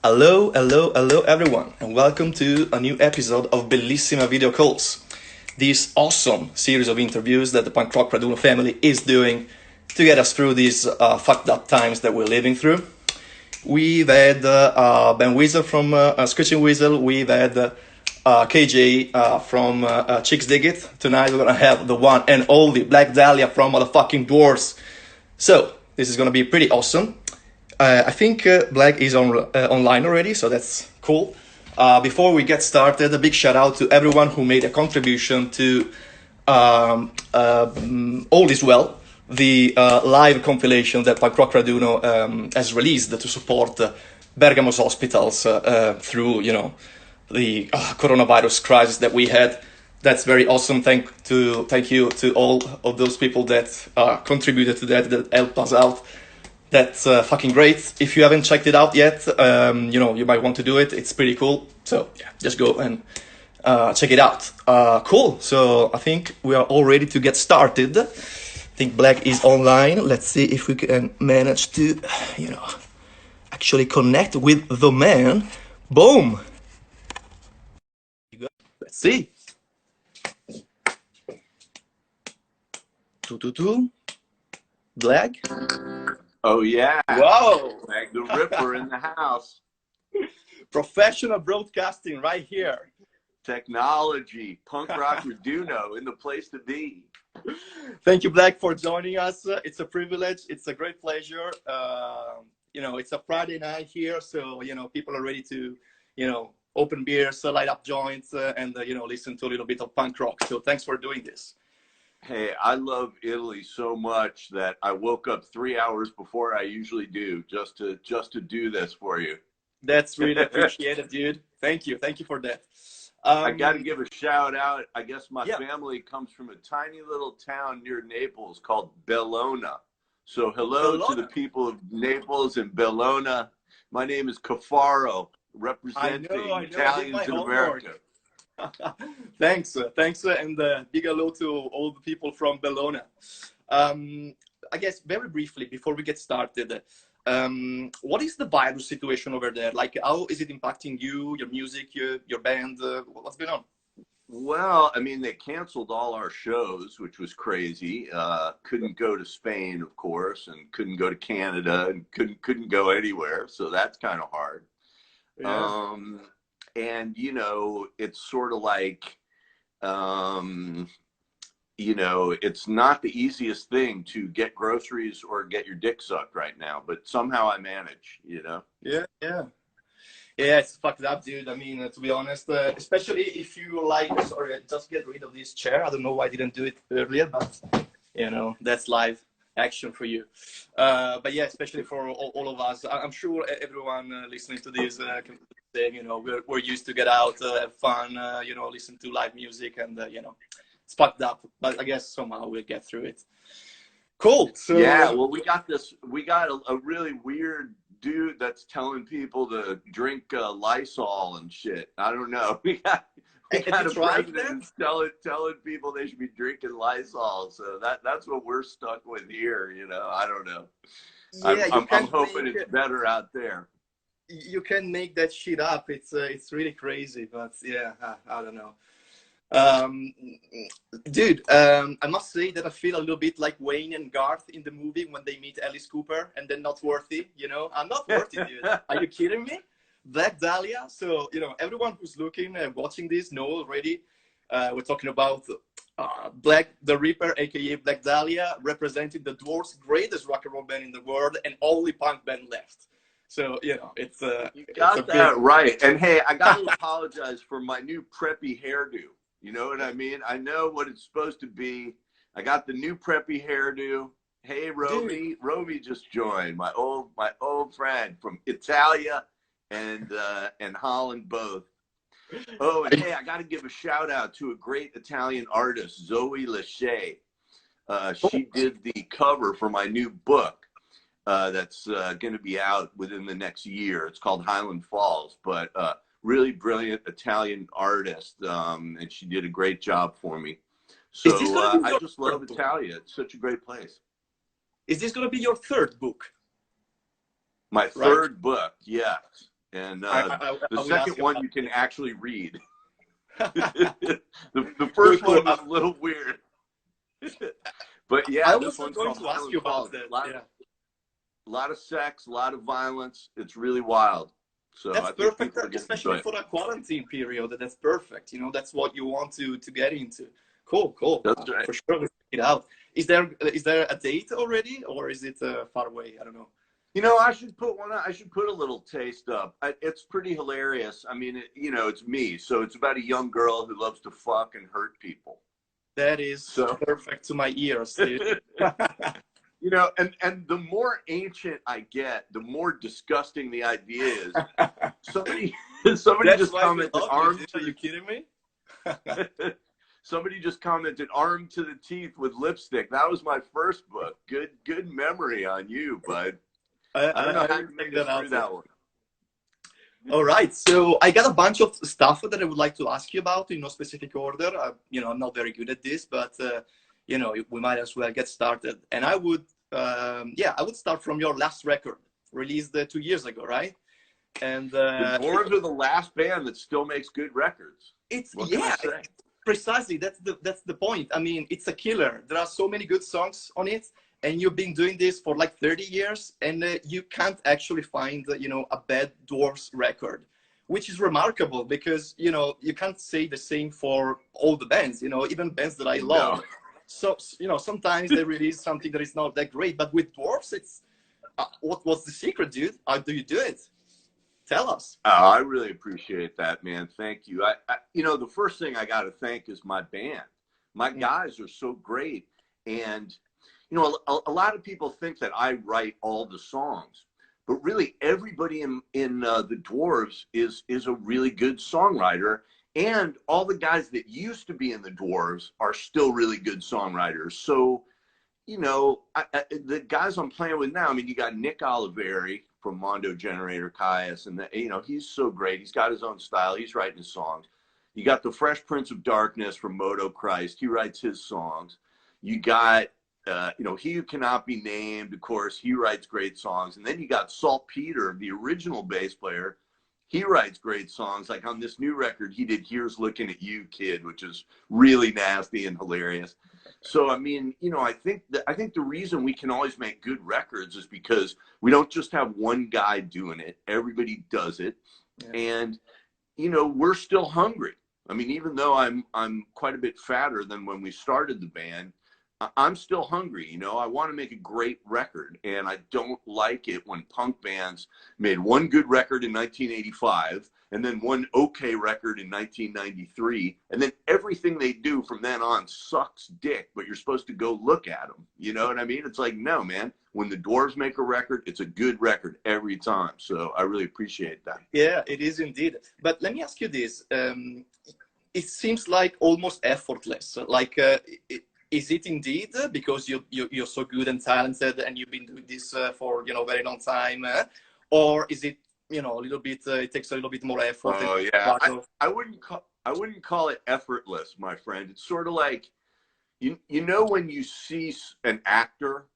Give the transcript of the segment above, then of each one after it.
Hello, hello, hello everyone, and welcome to a new episode of Bellissima Video Calls. This awesome series of interviews that the punk rock Raduno family is doing to get us through these fucked up times that we're living through. We've had Ben Weasel from Screeching Weasel, we've had KJ from Chicks Dig It. Tonight we're gonna have the one and only Blag Dahlia from motherfucking Dwarves. So, this is gonna be pretty awesome. I think Blag is online already, so that's cool. Before we get started, a big shout out to everyone who made a contribution to All Is Well, the live compilation that Punk Rock Raduno has released to support Bergamo's hospitals through, the coronavirus crisis that we had. That's very awesome. Thank you to all of those people that contributed to that helped us out. That's fucking great. If you haven't checked it out yet, you might want to do it. It's pretty cool. So yeah, just go and check it out. Cool. So I think we are all ready to get started. I think Blag is online. Let's see if we can manage to, actually connect with the man. Boom. Let's see. Blag. Oh yeah! Wow! Blag the Ripper in the house. Professional broadcasting right here. Technology, punk rock Raduno in the place to be. Thank you, Blag, for joining us. It's a privilege. It's a great pleasure. It's a Friday night here, so people are ready to, open beers, light up joints, and listen to a little bit of punk rock. So thanks for doing this. Hey, I love Italy so much that I woke up 3 hours before I usually do just to do this for you. That's really appreciated, dude. Thank you for that. I got to give a shout out. I guess my family comes from a tiny little town near Naples called Bellona. So hello to the people of Naples and Bellona. My name is Cafaro, representing Italians in America. Thanks, and big hello to all the people from Bellona. I guess very briefly before we get started, what is the virus situation over there? Like, how is it impacting you, your music, your band? What's going on? Well, I mean, they canceled all our shows, which was crazy. Couldn't go to Spain, of course, and couldn't go to Canada, and couldn't go anywhere. So that's kind of hard. Yeah. And, it's sort of like, it's not the easiest thing to get groceries or get your dick sucked right now, but somehow I manage, Yeah. Yeah, it's fucked up, dude. I mean, to be honest, especially if you just get rid of this chair. I don't know why I didn't do it earlier, but, that's live action for you. But yeah, especially for all of us. I'm sure everyone listening to this can say, we're used to get out, have fun, listen to live music, and, it's fucked up. But I guess somehow we'll get through it. Cool. So yeah, well, we got a really weird dude that's telling people to drink Lysol and shit. I don't know. We got a president telling people they should be drinking Lysol. So that's what we're stuck with here. I don't know. Yeah, I'm hoping it's better out there. You can make that shit up. It's really crazy, but yeah, I don't know. Dude, I must say that I feel a little bit like Wayne and Garth in the movie when they meet Alice Cooper and then Not Worthy. I'm not worthy, dude. Are you kidding me? Blag Dahlia. So everyone who's looking and watching this know already. We're talking about Blag the Ripper, aka Blag Dahlia, representing the Dwarves' greatest rock and roll band in the world and only punk band left. So it's you got that right. And hey, I got to apologize for my new preppy hairdo. You know what I mean? I know what it's supposed to be. I got the new preppy hairdo. Hey, Roby. Roby just joined, my old friend from Italia and Holland both. Oh, and hey, I got to give a shout out to a great Italian artist, Zoe Lachey. She did the cover for my new book that's going to be out within the next year. It's called Highland Falls, but really brilliant Italian artist, and she did a great job for me. So I just love Italia. It's such a great place. Is this going to be your third book? My third book, yes. And I the will ask second you one about you can actually read. it. The first Cool. one was a little weird. But I yeah, this was one's going called to ask Highland you about Falls. that. Yeah. A lot of sex, a lot of violence. It's really wild. So That's I think perfect, people are going to enjoy especially it. for a quarantine period. That's perfect. You know, that's what you want to get into. Cool, cool. That's right. For sure, we'll check it out. Is there a date already, or is it far away? I don't know. You know, I should put one. I should put a little taste up. It's pretty hilarious. I mean, it's me. So it's about a young girl who loves to fuck and hurt people. That is So perfect to my ears, dude. and the more ancient I get, the more disgusting the idea is. Somebody That's just why we commented love you, armed dude. to Are you kidding me? somebody just commented armed to the teeth with lipstick. That was my first book. Good memory on you, bud. I don't know how you made it through that one. All right, so I got a bunch of stuff that I would like to ask you about in no specific order. I'm not very good at this, but we might as well get started. And I would start from your last record, released 2 years ago, right? And The Dwarves are the last band that still makes good records. What can I say? Precisely. That's the point. I mean, it's a killer. There are so many good songs on it. And you've been doing this for like 30 years, and you can't actually find, a bad Dwarves record, which is remarkable because, you can't say the same for all the bands, even bands that I love. No. So, sometimes they release something that is not that great, but with Dwarves, it's, what's the secret, dude? How do you do it? Tell us. Oh, I really appreciate that, man. Thank you. The first thing I got to thank is my band. My guys are so great. And a lot of people think that I write all the songs, but really everybody in the Dwarves is a really good songwriter, and all the guys that used to be in the Dwarves are still really good songwriters. So, the guys I'm playing with now, I mean, you got Nick Oliveri from Mondo Generator Caius, and he's so great. He's got his own style. He's writing his songs. You got the Fresh Prince of Darkness from Moto Christ. He writes his songs. You got He Who Cannot Be Named, of course, he writes great songs. And then you got Saltpeter, the original bass player. He writes great songs. Like on this new record, he did Here's Looking at You, Kid, which is really nasty and hilarious. So, I mean, I think the reason we can always make good records is because we don't just have one guy doing it. Everybody does it. Yeah. And, we're still hungry. I mean, even though I'm quite a bit fatter than when we started the band, I'm still hungry. I want to make a great record, and I don't like it when punk bands made one good record in 1985 and then one okay record in 1993, and then everything they do from then on sucks dick, but you're supposed to go look at them. You know what I mean? It's like, no, man, when the Dwarves make a record, it's a good record every time. So I really appreciate that. Yeah, it is indeed. But let me ask you this. It seems like almost effortless. Like, is it indeed because you're so good and talented and you've been doing this for a very long time, or is it a little bit? It takes a little bit more effort. Oh yeah, I wouldn't call it effortless, my friend. It's sort of like when you see an actor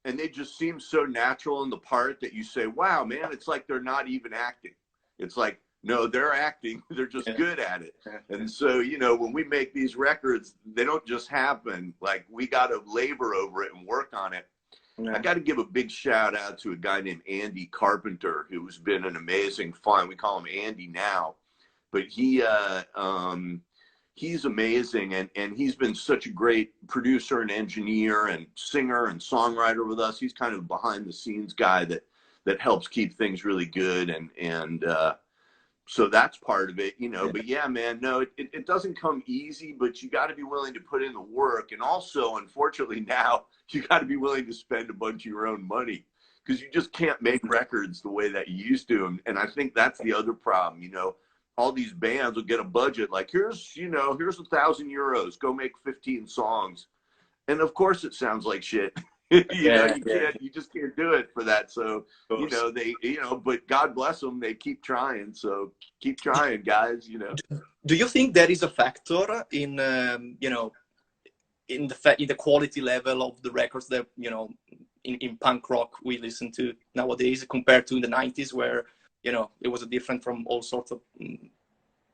and they just seem so natural in the part that you say, "Wow, man, it's like they're not even acting." It's like, no, they're acting. They're just good at it. And so, when we make these records, they don't just happen. Like, we got to labor over it and work on it. Yeah. I got to give a big shout out to a guy named Andy Carpenter, who's been an amazing fun. We call him Andy now, but he's amazing. And he's been such a great producer and engineer and singer and songwriter with us. He's kind of behind the scenes guy that helps keep things really good. And so that's part of it, but yeah, man, no, it doesn't come easy, but you got to be willing to put in the work. And also, unfortunately, now you got to be willing to spend a bunch of your own money because you just can't make records the way that you used to. And I think that's the other problem. All these bands will get a budget like, here's 1,000 euros, go make 15 songs. And of course it sounds like shit. You just can't do it for that. So, but God bless them. They keep trying. So keep trying, guys, Do you think there is a factor in, in the quality level of the records that, in punk rock we listen to nowadays compared to in the 90s where you know, it was different from all sorts of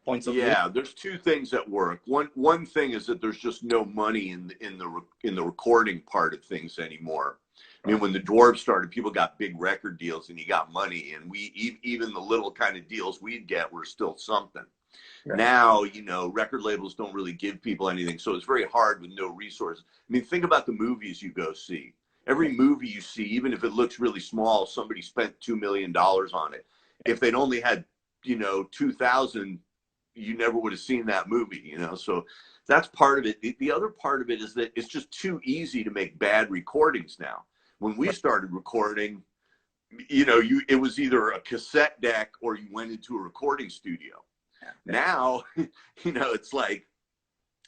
points of view? Yeah, there's two things that work. One thing is that there's just no money in the recording part of things anymore. I mean, when the Dwarves started, people got big record deals and you got money, and even the little kind of deals we'd get were still something. Yeah. Now, you know, record labels don't really give people anything, so it's very hard with no resources. I mean, think about the movies you go see. Every movie you see, even if it looks really small, somebody spent $2 million on it. If they'd only had, you know, 2,000, you never would have seen that movie, you know. So that's part of it. The other part of it is that it's just too easy to make bad recordings now. When we started recording, you know, it was either a cassette deck or you went into a recording studio. Now, you know, it's like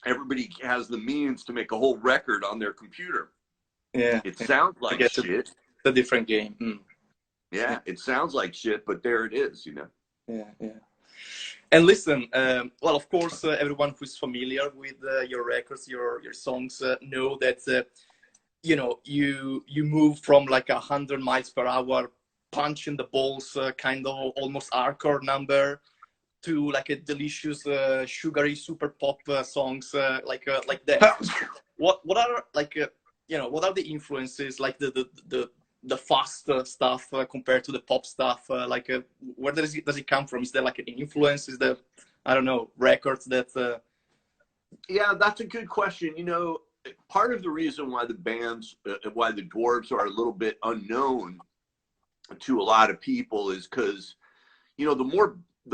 everybody has the means to make a whole record on their computer. Yeah. It sounds like shit. It's a different game. Yeah, it sounds like shit, but there it is, you know. Yeah. And listen, well, of course, everyone who's familiar with your records, your songs, know that, you know, you move from like 100 miles per hour, punch in the balls, kind of almost hardcore number, to like a delicious, sugary, super pop songs like that. What are like, you know, what are the influences, like the fast stuff compared to the pop stuff? Like, where does it come from? Is there like an influence? Is there, I don't know, records that? Yeah, that's a good question. You know, part of the reason why the bands, why the Dwarves are a little bit unknown to a lot of people is because, you know, the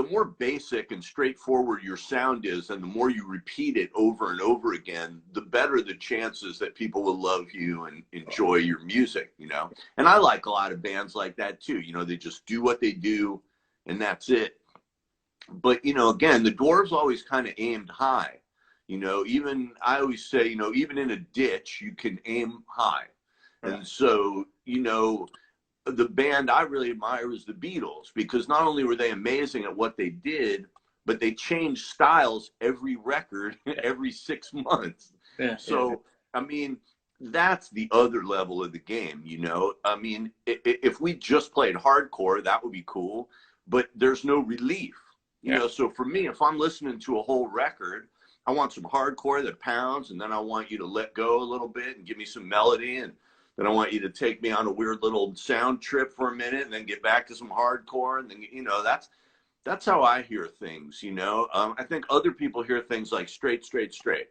more basic and straightforward your sound is, and the more you repeat it over and over again, the better the chances that people will love you and enjoy your music, you know. And I like a lot of bands like that too. You know, they just do what they do and that's it. But, you know, again, the Dwarves always kind of aimed high. You know, even I always say, you know, even in a ditch, you can aim high. And so, you know, the band I really admire is the Beatles, because not only were they amazing at what they did, but they changed styles every record, every 6 months. So, I mean, that's the other level of the game, you know. I mean, if we just played hardcore, that would be cool, but there's no relief, you know. So for me, if I'm listening to a whole record, I want some hardcore that pounds, and then I want you to let go a little bit and give me some melody, and then I want you to take me on a weird little sound trip for a minute and then get back to some hardcore. And then, you know, that's how I hear things, you know. I think other people hear things like straight.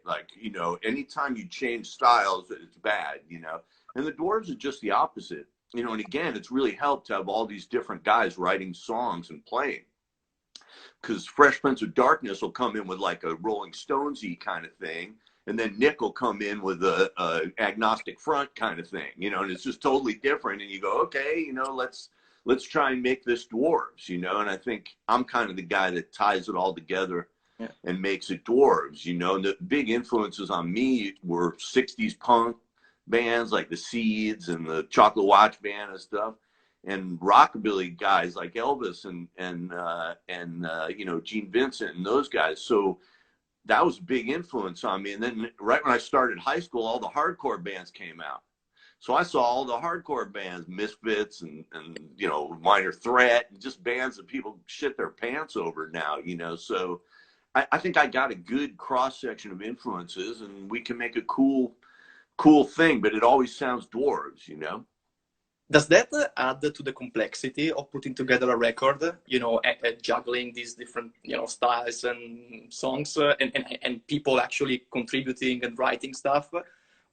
Like, you know, anytime you change styles, it's bad, you know. And the Dwarves are just the opposite, you know. And again, it's really helped to have all these different guys writing songs and playing. Because Fresh Prince of Darkness will come in with like a Rolling Stonesy kind of thing, and then Nick will come in with a agnostic front kind of thing, you know, and it's just totally different. And you go, okay, you know, let's try and make this Dwarves, you know. And I think I'm kind of the guy that ties it all together and makes it Dwarves, you know. And the big influences on me were 60s punk bands like the Seeds and the Chocolate Watch Band and stuff, and rockabilly guys like Elvis and you know, Gene Vincent and those guys. So that was a big influence on me. And then right when I started high school, all the hardcore bands came out. So I saw all the hardcore bands, Misfits and you know, Minor Threat, and just bands that people shit their pants over now, you know. So I think I got a good cross section of influences, and we can make a cool thing, but it always sounds Dwarves, you know. Does that add to the complexity of putting together a record, you know, juggling these different, you know, styles and songs, and people actually contributing and writing stuff,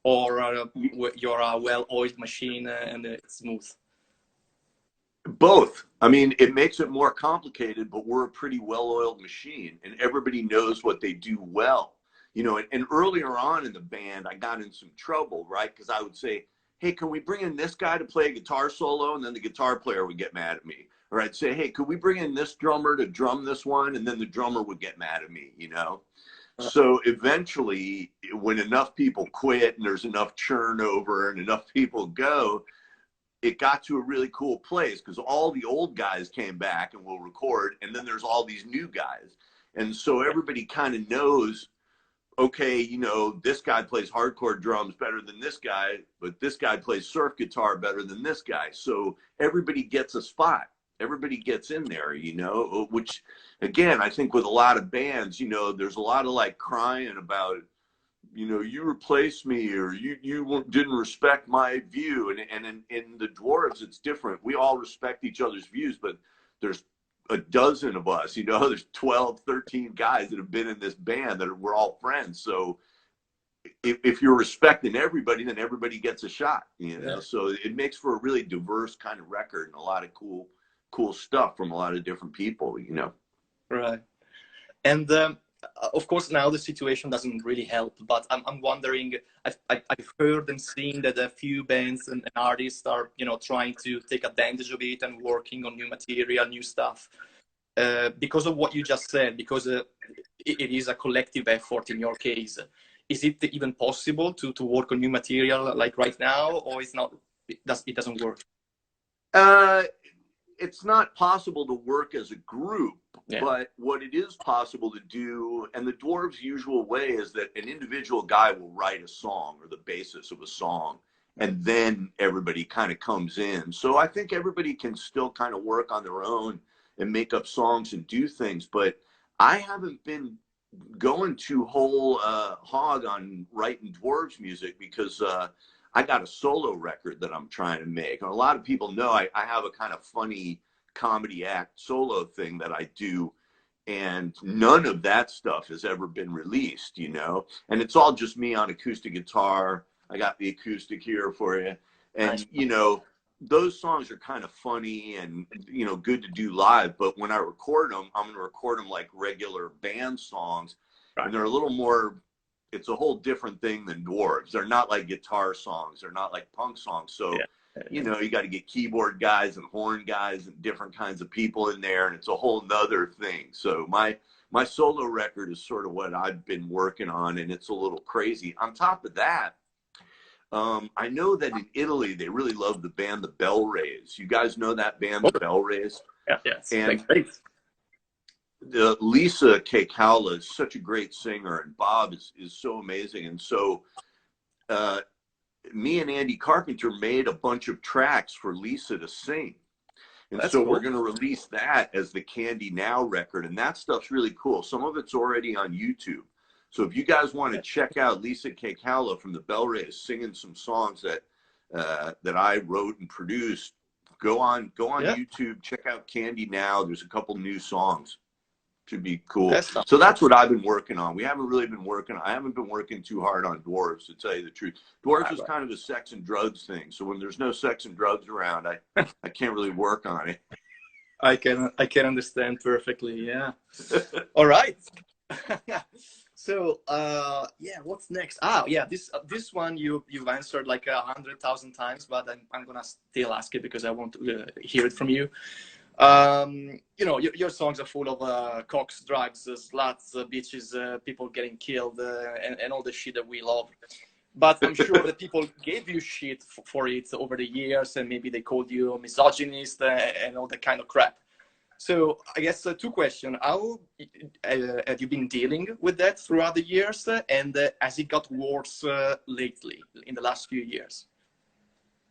or you're a well-oiled machine and it's smooth? Both. I mean, it makes it more complicated, but we're a pretty well-oiled machine, and everybody knows what they do well, you know. And earlier on in the band, I got in some trouble, right? Because I would say, hey, can we bring in this guy to play a guitar solo? And then the guitar player would get mad at me. Or I'd say, hey, could we bring in this drummer to drum this one? And then the drummer would get mad at me, you know? So eventually, when enough people quit and there's enough churn over and enough people go, it got to a really cool place, because all the old guys came back and will record, and then there's all these new guys. And so everybody kind of knows, okay, you know, this guy plays hardcore drums better than this guy, but this guy plays surf guitar better than this guy. So everybody gets a spot, everybody gets in there, you know, which again, I think with a lot of bands, you know, there's a lot of like crying about, you know, you replaced me, or you didn't respect my view. And in the Dwarves, it's different. We all respect each other's views, but there's a dozen of us, you know, there's 12, 13 guys that have been in this band that we're all friends. So if you're respecting everybody, then everybody gets a shot, you know? Yeah. So it makes for a really diverse kind of record and a lot of cool stuff from a lot of different people, you know? Right. And of course, now the situation doesn't really help, but I'm wondering, I've heard and seen that a few bands and artists are, you know, trying to take advantage of it and working on new material, new stuff. Because of what you just said, because it is a collective effort in your case. Is it even possible to work on new material like right now, or it's not? It doesn't work. It's not possible to work as a group, yeah. But what it is possible to do, and the Dwarves' usual way is that an individual guy will write a song or the basis of a song, and then everybody kind of comes in. So I think everybody can still kind of work on their own and make up songs and do things, but I haven't been going too whole hog on writing Dwarves music because I got a solo record that I'm trying to make. And a lot of people know I have a kind of funny comedy act solo thing that I do. And none of that stuff has ever been released, you know? And it's all just me on acoustic guitar. I got the acoustic here for you. And, you know, those songs are kind of funny and, you know, good to do live. But when I record them, I'm going to record them like regular band songs. Right. And they're a little more, it's a whole different thing than Dwarves. They're not like guitar songs. They're not like punk songs. So, you know, you got to get keyboard guys and horn guys and different kinds of people in there. And it's a whole nother thing. So my solo record is sort of what I've been working on. And it's a little crazy. On top of that, I know that in Italy, they really love the band, the Bell Rays. You guys know that band, the Bell Rays? Yeah, yes. And Lisa Kekala is such a great singer, and Bob is so amazing. And so me and Andy Carpenter made a bunch of tracks for Lisa to sing. And that's so cool. We're going to release that as the Candy Now record. And that stuff's really cool. Some of it's already on YouTube. So if you guys want to check out Lisa Kekala from the Bell Rays singing some songs that that I wrote and produced, go on YouTube, check out Candy Now. There's a couple new songs. Should be cool. So that's what I've been working on. I haven't been working too hard on Dwarves, to tell you the truth. Dwarves is kind of a sex and drugs thing. So when there's no sex and drugs around, I can't really work on it. I can understand perfectly. Yeah. All right. So yeah, what's next? Yeah, this one you've answered like 100,000 times, but I'm gonna still ask it because I want to hear it from you. You know, your songs are full of cocks, drugs, sluts, bitches, people getting killed, and all the shit that we love. But I'm sure that people gave you shit for it over the years, and maybe they called you a misogynist and all that kind of crap. So I guess two questions. How have you been dealing with that throughout the years? And has it got worse lately, in the last few years?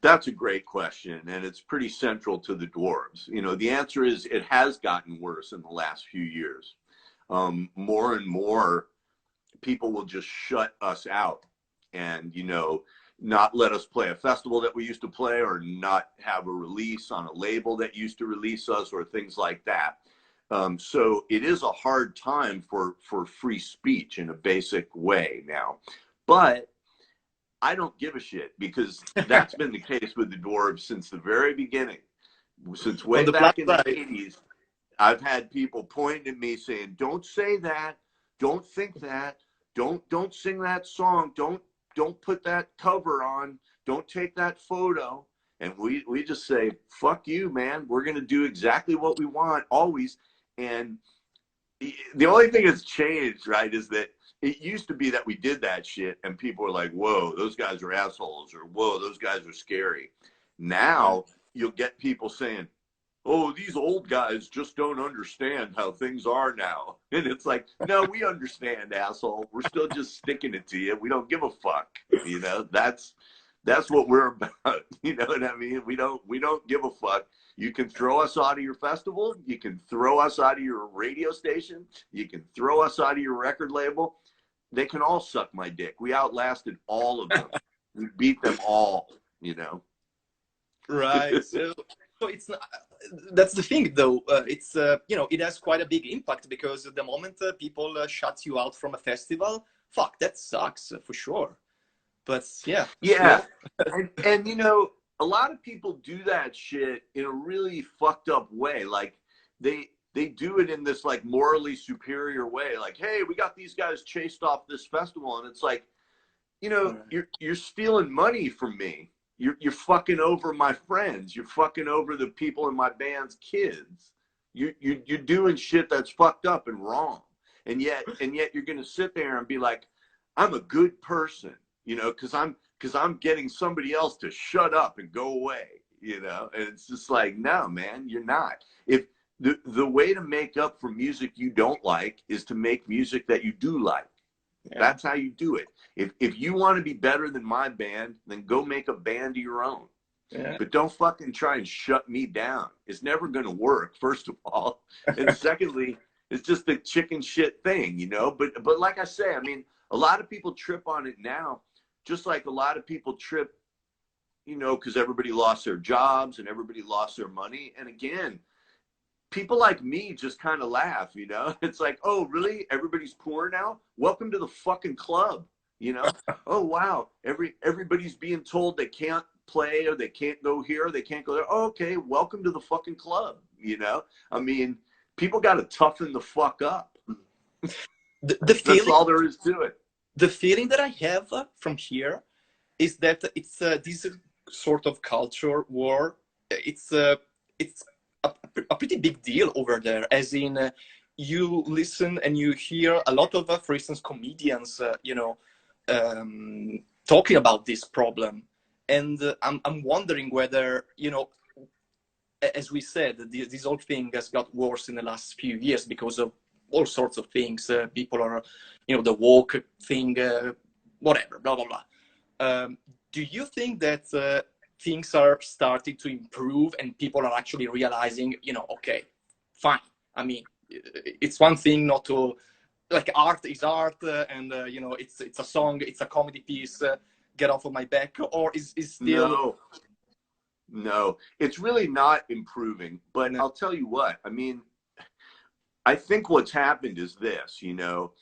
That's a great question, and it's pretty central to the Dwarves. You know, the answer is it has gotten worse in the last few years. More and more people will just shut us out and, you know, not let us play a festival that we used to play, or not have a release on a label that used to release us, or things like that. So it is a hard time for free speech in a basic way now. But I don't give a shit, because that's been the case with the Dwarves since the very beginning. Since way back in the 80s, I've had people pointing at me saying, don't say that, don't think that, don't sing that song, don't put that cover on, don't take that photo. And we just say, fuck you, man. We're going to do exactly what we want always. And the only thing that's changed, right, is that it used to be that we did that shit and people were like, whoa, those guys are assholes, or whoa, those guys are scary. Now you'll get people saying, oh, these old guys just don't understand how things are now. And it's like, no, we understand, asshole. We're still just sticking it to you. We don't give a fuck. You know, that's what we're about. You know what I mean? We don't give a fuck. You can throw us out of your festival. You can throw us out of your radio station. You can throw us out of your record label. They can all suck my dick. We outlasted all of them. We beat them all, you know. Right. So it's not, that's the thing, though. It's you know, it has quite a big impact because the moment people shut you out from a festival, fuck, that sucks for sure. But yeah, Yeah. And you know, a lot of people do that shit in a really fucked up way. Like they do it in this like morally superior way. Like, hey, we got these guys chased off this festival, and it's like, you know, you're stealing money from me. You're fucking over my friends. You're fucking over the people in my band's kids. You're doing shit that's fucked up and wrong. And yet you're gonna sit there and be like, I'm a good person, you know, because I'm getting somebody else to shut up and go away, you know. And it's just like, no, man, you're not. If the way to make up for music you don't like is to make music that you do like. Yeah. That's how you do it. If you want to be better than my band, then go make a band of your own. Yeah. But don't fucking try and shut me down. It's never going to work, first of all. And secondly, it's just a chicken shit thing, you know. But like I say, I mean, a lot of people trip on it now, just like a lot of people trip, you know, because everybody lost their jobs and everybody lost their money. And again, people like me just kind of laugh, you know. It's like, oh, really? Everybody's poor now? Welcome to the fucking club, you know. Oh, wow. Everybody's being told they can't play or they can't go here, or they can't go there. Oh, okay, welcome to the fucking club, you know. I mean, people got to toughen the fuck up. That's all there is to it. The feeling that I have from here is that it's this sort of culture war. It's a pretty big deal over there, as in you listen and you hear a lot of, for instance, comedians, you know, talking about this problem. And I'm wondering whether, you know, as we said, this whole thing has got worse in the last few years because of all sorts of things. People are, you know, the woke thing, whatever, blah, blah, blah. Do you think that things are starting to improve and people are actually realizing, you know, okay, fine. I mean, it's one thing not to, like, art is art, and you know, it's a song, it's a comedy piece, get off of my back, or is still... No, it's really not improving. But no. I'll tell you what, I mean, I think what's happened is this, you know,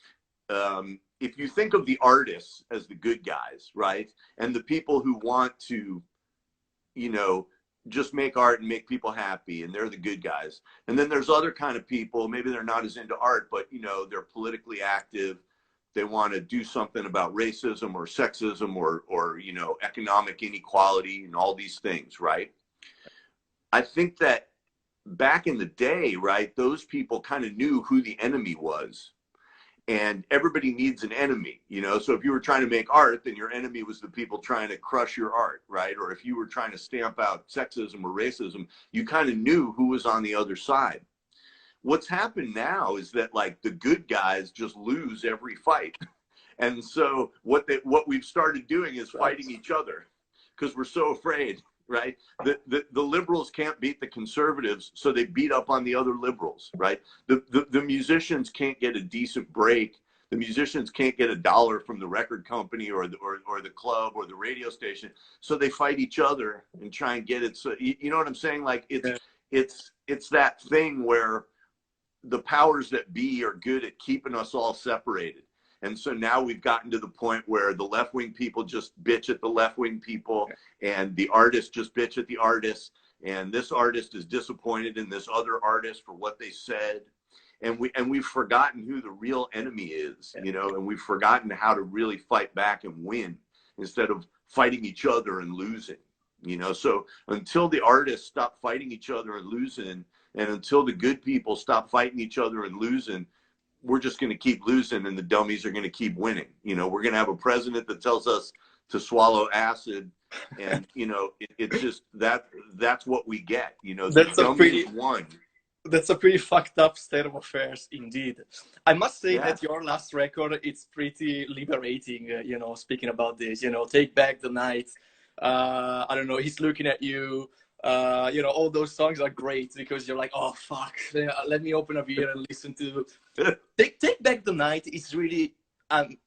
if you think of the artists as the good guys, right? And the people who want to, you know, just make art and make people happy, and they're the good guys. And then there's other kind of people, maybe they're not as into art, but, you know, they're politically active. They want to do something about racism or sexism or, you know, economic inequality and all these things, right? I think that back in the day, right, those people kind of knew who the enemy was. And everybody needs an enemy, you know? So if you were trying to make art, then your enemy was the people trying to crush your art, right? Or if you were trying to stamp out sexism or racism, you kind of knew who was on the other side. What's happened now is that, like, the good guys just lose every fight. And so what we've started doing is fighting each other because we're so afraid, right? The liberals can't beat the conservatives, so they beat up on the other liberals, right? The musicians can't get a decent break. The musicians can't get $1 from the record company or the club or the radio station, so they fight each other and try and get it. So you know what I'm saying? Like, it's that thing where the powers that be are good at keeping us all separated. And so now we've gotten to the point where the left-wing people just bitch at the left-wing people, and the artists just bitch at the artists, and this artist is disappointed in this other artist for what they said. And we've forgotten who the real enemy is, you know, and we've forgotten how to really fight back and win instead of fighting each other and losing, you know. So until the artists stop fighting each other and losing, and until the good people stop fighting each other and losing, we're just going to keep losing, and the dummies are going to keep winning. You know, we're going to have a president that tells us to swallow acid, and, you know, it's just that's what we get. You know, the dummies won. That's a pretty fucked up state of affairs, indeed. I must say that your last record, it's pretty liberating, you know, speaking about this, you know, Take Back the Night. I don't know, He's Looking at You. You know, all those songs are great because you're like, oh fuck, let me open a beer and listen to Take Back the Night. Is really,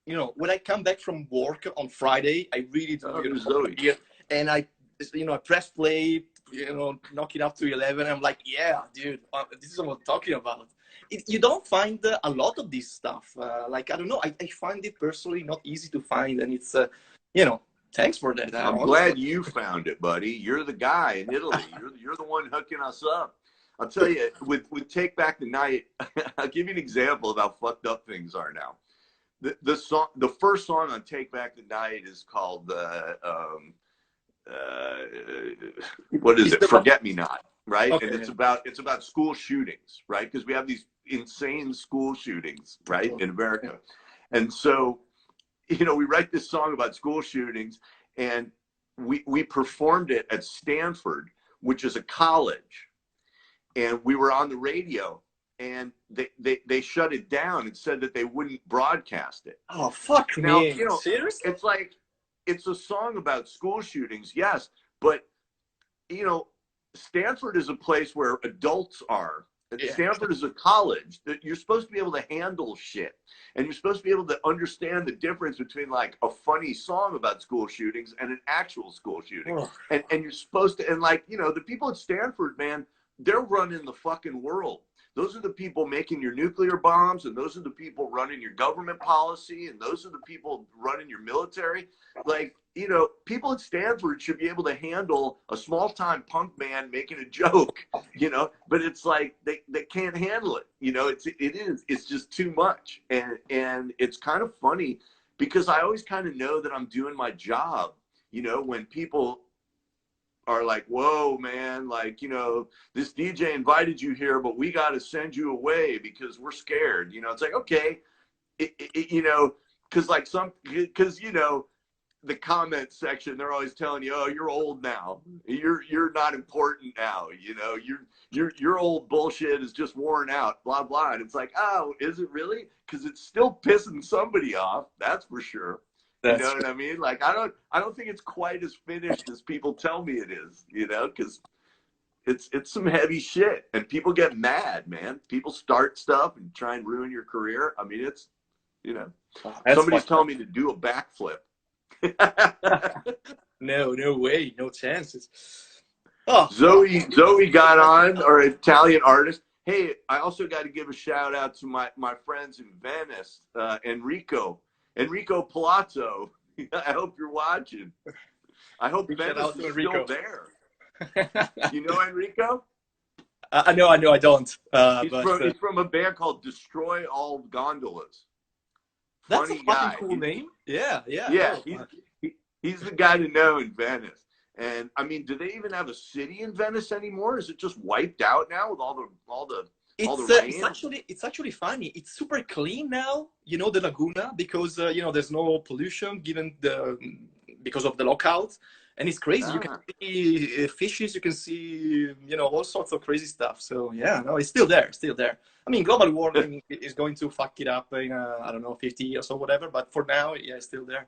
you know, when I come back from work on Friday, I really do, you know, open a beer, and I, you know, I press play, you know, knock it up to 11. I'm like, yeah, dude, this is what I'm talking about. You don't find a lot of this stuff. Like, I don't know, I find it personally not easy to find, and it's, you know, thanks for that. I'm glad you found it, buddy. You're the guy in Italy. You're the one hooking us up. I'll tell you, with Take Back the Night, I'll give you an example of how fucked up things are now. The first song on Take Back the Night is called what is it? Forget Me Not, right? Okay, and it's about school shootings, right? Because we have these insane school shootings, right, in America. And so, you know, we write this song about school shootings, and we performed it at Stanford, which is a college, and we were on the radio, and they shut it down and said that they wouldn't broadcast it. Oh, fuck now, me. You know, seriously? It's like, it's a song about school shootings, yes, but, you know, Stanford is a place where adults are. Yeah. Stanford is a college that you're supposed to be able to handle shit, and you're supposed to be able to understand the difference between like a funny song about school shootings and an actual school shooting. Oh. And you're supposed to, and like, you know, the people at Stanford, man, they're running the fucking world. Those are the people making your nuclear bombs, and those are the people running your government policy, and those are the people running your military. Like, you know, people at Stanford should be able to handle a small-time punk band making a joke, you know, but it's like they can't handle it. You know, it's just too much. And it's kind of funny because I always kind of know that I'm doing my job, you know, when people are like, whoa, man, like, you know, this DJ invited you here, but we got to send you away because we're scared. You know, it's like, okay, you know, because, you know, the comment section, they're always telling you, oh, you're old now. You're not important now. You know, your old bullshit is just worn out, blah, blah. And it's like, oh, is it really? Because it's still pissing somebody off. That's for sure. You know what I mean? Like, I don't think it's quite as finished as people tell me it is, you know, because it's some heavy shit, and people get mad, man. People start stuff and try and ruin your career. I mean, it's, you know, somebody's telling me to do a backflip. No way, no chances. Oh, Zoe got on, our Italian artist. Hey, I also got to give a shout out to my friends in Venice, Enrico Palazzo. I hope you're watching. I hope Venice is still there. You know Enrico? I know. I don't. He's from a band called Destroy All Gondolas. That's a fucking cool name. Yeah. He's the guy to know in Venice. And I mean, do they even have a city in Venice anymore? Is it just wiped out now with all the rain? It's actually funny. It's super clean now, you know, the Laguna, because you know, there's no pollution because of the lockout, and it's crazy. You can see fishes, you can see, you know, all sorts of crazy stuff. So yeah, no, it's still there. I mean, global warming is going to fuck it up in I don't know, 50 years or whatever, but for now, yeah, it's still there.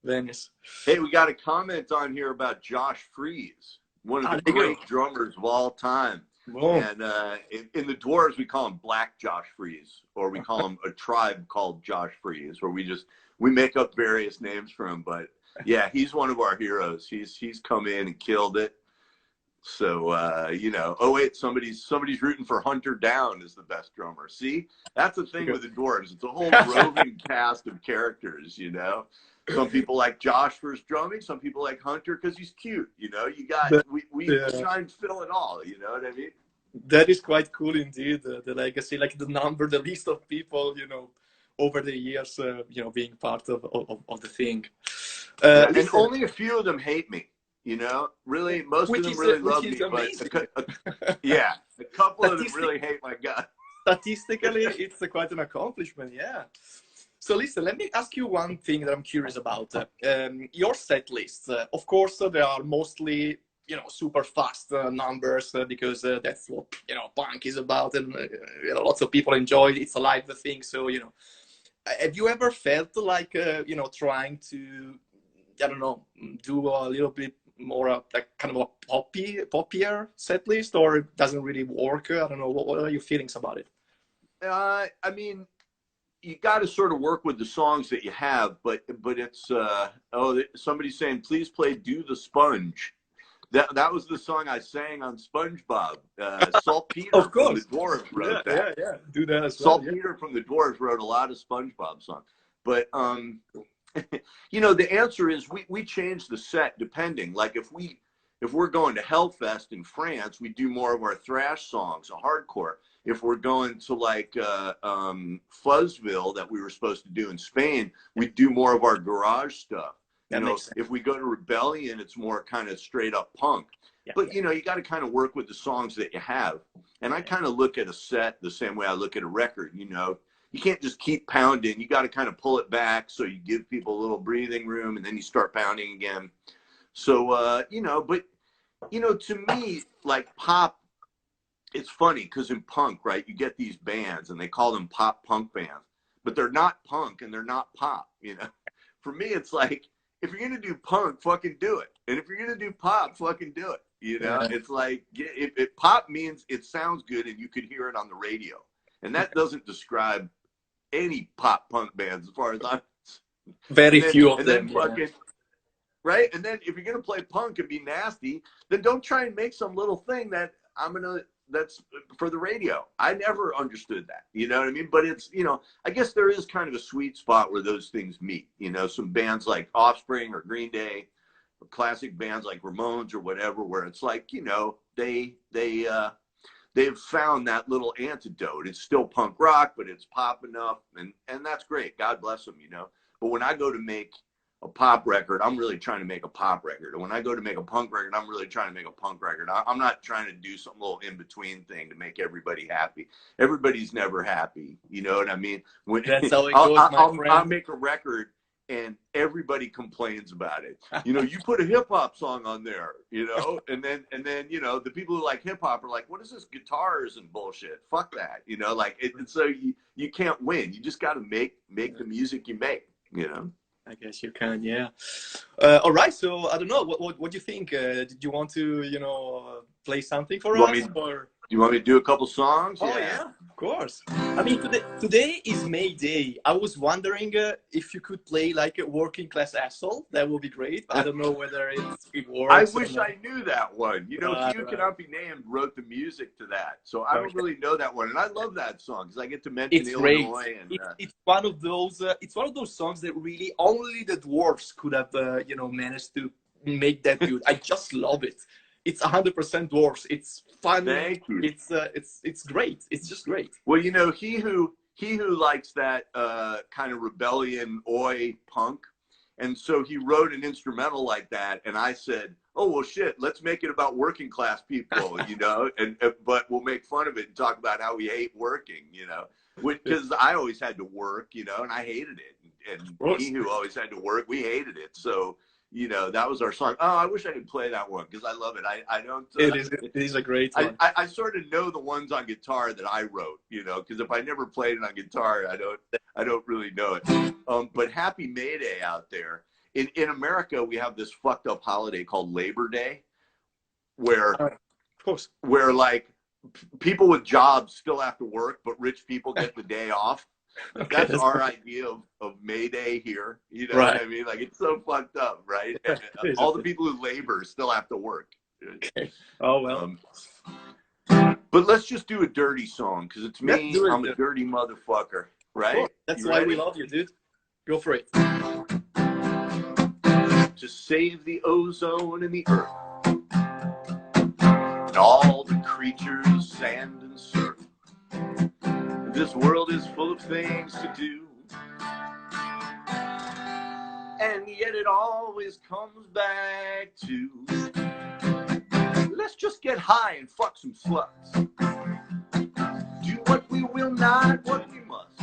Venice. Hey, we got a comment on here about Josh Freese, one of the great drummers of all time. Whoa. And in the Dwarves, we call him Black Josh Freese, or we call him a tribe called Josh Freese, where we make up various names for him. But yeah, he's one of our heroes. He's come in and killed it. So you know, oh wait, somebody's rooting for Hunter Down as the best drummer. See, that's the thing with the Dwarves. It's a whole roving cast of characters, you know. Some people like Josh for his drumming. Some people like Hunter because he's cute. You know, we try and fill it all. You know what I mean? That is quite cool indeed. The legacy, like the list of people, you know, over the years, you know, being part of the thing. And only a few of them hate me. You know, really, most of them really love me. But a couple of them really hate my guts. Statistically, it's quite an accomplishment. Yeah. So listen, let me ask you one thing that I'm curious about. Your set lists, of course, they are mostly, you know, super fast numbers because that's what, you know, punk is about, and you know, lots of people enjoy it. It's a live thing. So, you know, have you ever felt like, you know, trying to, I don't know, do a little bit more like kind of a poppier set list, or it doesn't really work? I don't know. What are your feelings about it? I mean, you got to sort of work with the songs that you have, but it's somebody's saying, please play "Do the Sponge." That was the song I sang on SpongeBob. Saltpeter Of from the course. Dwarves wrote that. Yeah. Do that as well. Saltpeter from the Dwarves wrote a lot of SpongeBob songs. But you know, the answer is we change the set depending. Like if we're going to Hellfest in France, we do more of our thrash songs, a hardcore. If we're going to like Fuzzville that we were supposed to do in Spain, we do more of our garage stuff. You know, if we go to Rebellion, it's more kind of straight up punk. But you know, you got to kind of work with the songs that you have. And I kind of look at a set the same way I look at a record. You know, you can't just keep pounding. You got to kind of pull it back so you give people a little breathing room, and then you start pounding again. So you know, but you know, to me, like pop, it's funny because in punk, right, you get these bands and they call them pop punk bands, but they're not punk and they're not pop. You know, for me, it's like, if you're gonna do punk, fucking do it, and if you're gonna do pop, fucking do it. You know, it's like if pop means it sounds good and you could hear it on the radio, and that doesn't describe any pop punk bands as far as I'm. Very few of them. Fucking, right, and then if you're gonna play punk and be nasty, then don't try and make some little thing that that's for the radio. I never understood that, you know what I mean? But it's, you know, I guess there is kind of a sweet spot where those things meet, you know, some bands like Offspring or Green Day, or classic bands like Ramones or whatever, where it's like, you know, they've found that little antidote. It's still punk rock, but it's pop enough, and that's great. God bless them, you know. But when I go to make a pop record, I'm really trying to make a pop record. And when I go to make a punk record, I'm really trying to make a punk record. I'm not trying to do some little in-between thing to make everybody happy. Everybody's never happy. You know what I mean? When, that's how it goes, my friend. I'll make a record and everybody complains about it. You know, you put a hip hop song on there, you know, and then, you know, the people who like hip hop are like, what is this guitars and bullshit? Fuck that. You know, like, and so you can't win. You just got to make the music you make, you know? I guess you can, yeah. All right, so I don't know. What do you think? Did you want to, you know, play something for us? Do you want me to do a couple songs? Oh yeah, of course. I mean, today is May Day. I was wondering if you could play like a Working Class Asshole. That would be great. I don't know whether it works. I wish I knew that one. You know, He Who Cannot Be Named wrote the music to that, so I don't really know that one. And I love that song because I get to mention Illinois. And it's one of those. It's one of those songs that really only the Dwarves could have, you know, managed to make that good. I just love it. It's 100% Dwarves. It's fun. Thank you. It's great. It's just great. Well, you know, he who likes that kind of rebellion, oi punk, and so he wrote an instrumental like that, and I said, oh well, shit, let's make it about working class people, you know, but we'll make fun of it and talk about how we hate working, you know, because I always had to work, you know, and I hated it, and he who always had to work, we hated it, so. You know, that was our song. Oh, I wish I could play that one because I love it. I don't. It is a great one. I sort of know the ones on guitar that I wrote. You know, because if I never played it on guitar, I don't really know it. But Happy May Day out there in America, we have this fucked up holiday called Labor Day, where, of course, where like people with jobs still have to work, but rich people get the day off. Okay, that's our idea of May Day here. You know what I mean? Like, it's so fucked up, right? And all the people who labor still have to work. Okay. Oh, well. But let's just do a dirty song, because it's me. I'm a dirty motherfucker, right? That's why we love you, dude. Go for it. To save the ozone and the earth, and all the creatures, sand and surf. This world is full of things to do, and yet it always comes back to, let's just get high and fuck some sluts. Do what we will not, what we must,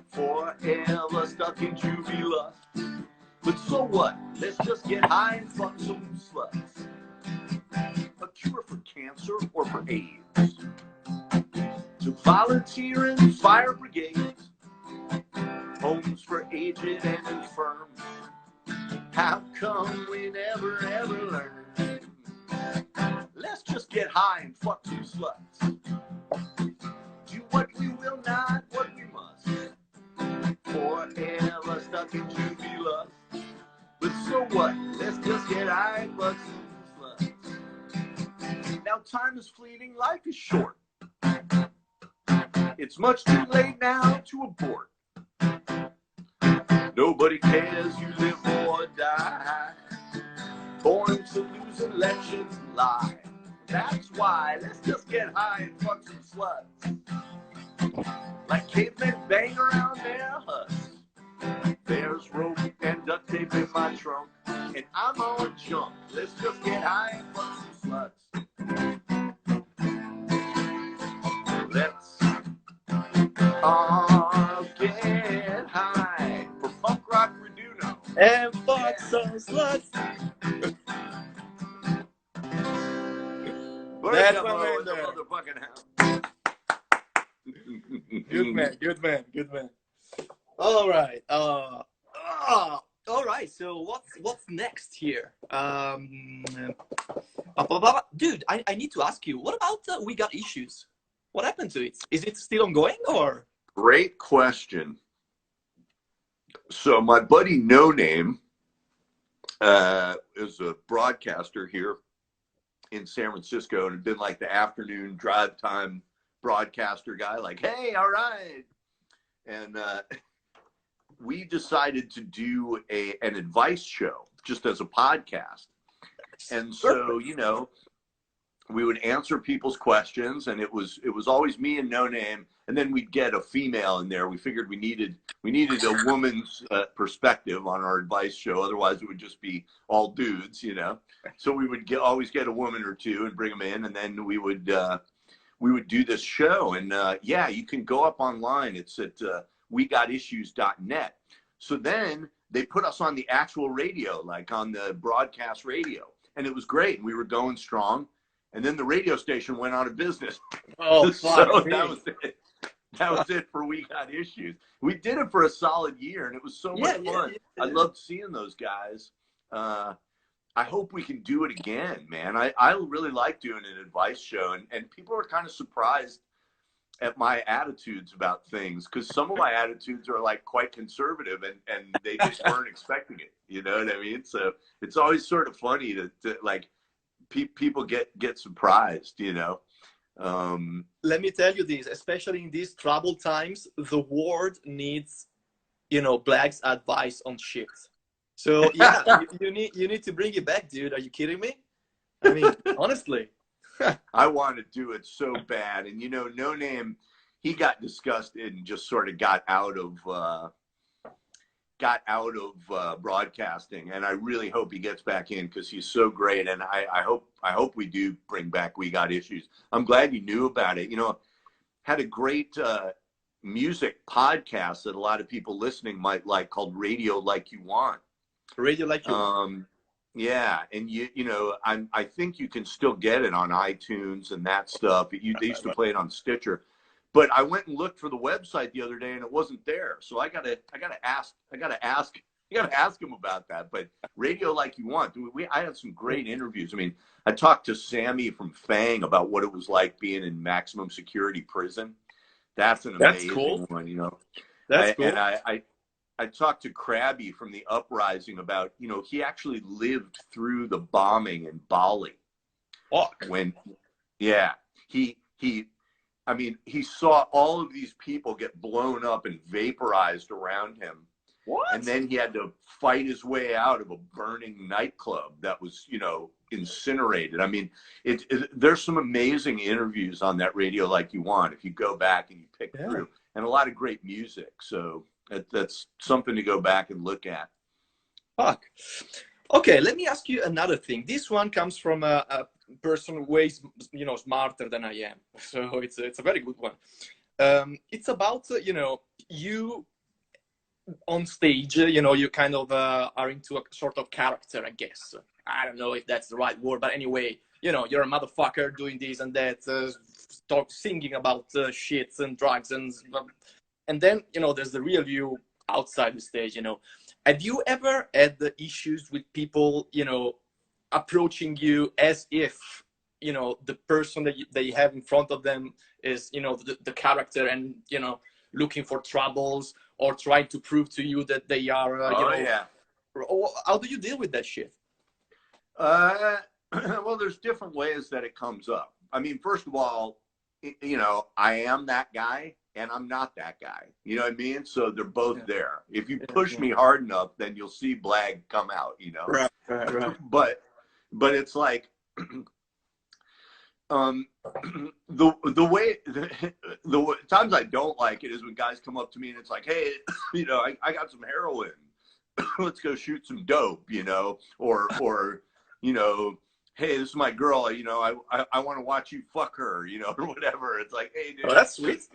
forever stuck in juvie lust. But so what? Let's just get high and fuck some sluts. A cure for cancer or for AIDS. To volunteer in fire brigades, homes for aged and infirm, How come we never ever learn? Let's just get high and fuck some sluts. Do what we will not, what we must. Forever stuck in juicy lust. But so what? Let's just get high and fuck some sluts. Now time is fleeting, life is short. It's much too late now to abort. Nobody cares, you live or die. Born to lose elections lie. That's why, let's just get high and fuck some sluts. Like cavemen bang around their huts. There's rope and duct tape in my trunk, and I'm on junk. Let's just get high and fuck some sluts. Let's all get high for punk rock Raduno. And fuck some sluts. Bergamo in the motherfucking house. Good man, good man, good man. All right. All right. So what's next here? Dude, I need to ask you. What about We Got Issues? What happened to it? Is it still ongoing or? Great question. So my buddy No Name is a broadcaster here in San Francisco, and had been like the afternoon drive time broadcaster guy. Like, hey, all right. And we decided to do an advice show just as a podcast. And so, you know, we would answer people's questions, and it was always me and No Name, and then we'd get a female in there. We figured we needed a woman's perspective on our advice show. Otherwise, it would just be all dudes, you know. So we would always get a woman or two and bring them in, and then we would do this show. And yeah, you can go up online. It's at wegotissues.net. So then they put us on the actual radio, like on the broadcast radio, and it was great. And we were going strong. And then the radio station went out of business. Oh, so that was it. That was it for We Got Issues. We did it for a solid year, and it was so much fun. I loved seeing those guys. I hope we can do it again, man. I really like doing an advice show, and people are kind of surprised at my attitudes about things, because some of my attitudes are like quite conservative, and they just weren't expecting it. You know what I mean? So it's always sort of funny to like, people get surprised, you know. Let me tell you this, especially in these troubled times, the world needs, you know, Blag's advice on shit. So yeah, you need to bring it back, dude. Are you kidding me? I mean, honestly. I want to do it so bad, and you know, No Name, he got disgusted and just sort of got out of broadcasting, and I really hope he gets back in, because he's so great. And I hope we do bring back We Got Issues. I'm glad you knew about it. You know, had a great music podcast that a lot of people listening might like, called Radio Like You Want. Radio Like You Want. Yeah, and you know, I think you can still get it on iTunes and that stuff. They used to play it on Stitcher. But I went and looked for the website the other day, and it wasn't there. So I gotta ask him about that. But Radio Like You Want, I had some great interviews. I mean, I talked to Sammy from Fang about what it was like being in maximum security prison. That's an amazing one, you know. That's cool. And I talked to Krabby from the Uprising about, you know, he actually lived through the bombing in Bali. Fuck. I mean, he saw all of these people get blown up and vaporized around him. What? And then he had to fight his way out of a burning nightclub that was, you know, incinerated. I mean, there's some amazing interviews on that Radio Like You Want if you go back and you pick through, and a lot of great music. So that's something to go back and look at. Fuck. Okay, let me ask you another thing. This one comes from a person way, you know, smarter than I am. So it's a very good one. It's about, you know, you on stage, you know, you kind of are into a sort of character, I guess. I don't know if that's the right word, but anyway, you know, you're a motherfucker doing this and that, singing about shits and drugs, and then, you know, there's the real you outside the stage, you know. Have you ever had the issues with people, approaching you as if, the person that you have in front of them is, the character and, looking for troubles or trying to prove to you that they are, yeah. How do you deal with that shit? Well, there's different ways that it comes up. I mean, first of all, I am that guy and I'm not that guy. You know what I mean? So they're both there. If you push me hard enough, then you'll see Blag come out, Right. But it's like, the way the times I don't like it is when guys come up to me and it's like, hey, I got some heroin. Let's go shoot some dope, or hey, this is my girl, I want to watch you fuck her, or whatever. It's like, hey, dude, that's sweet.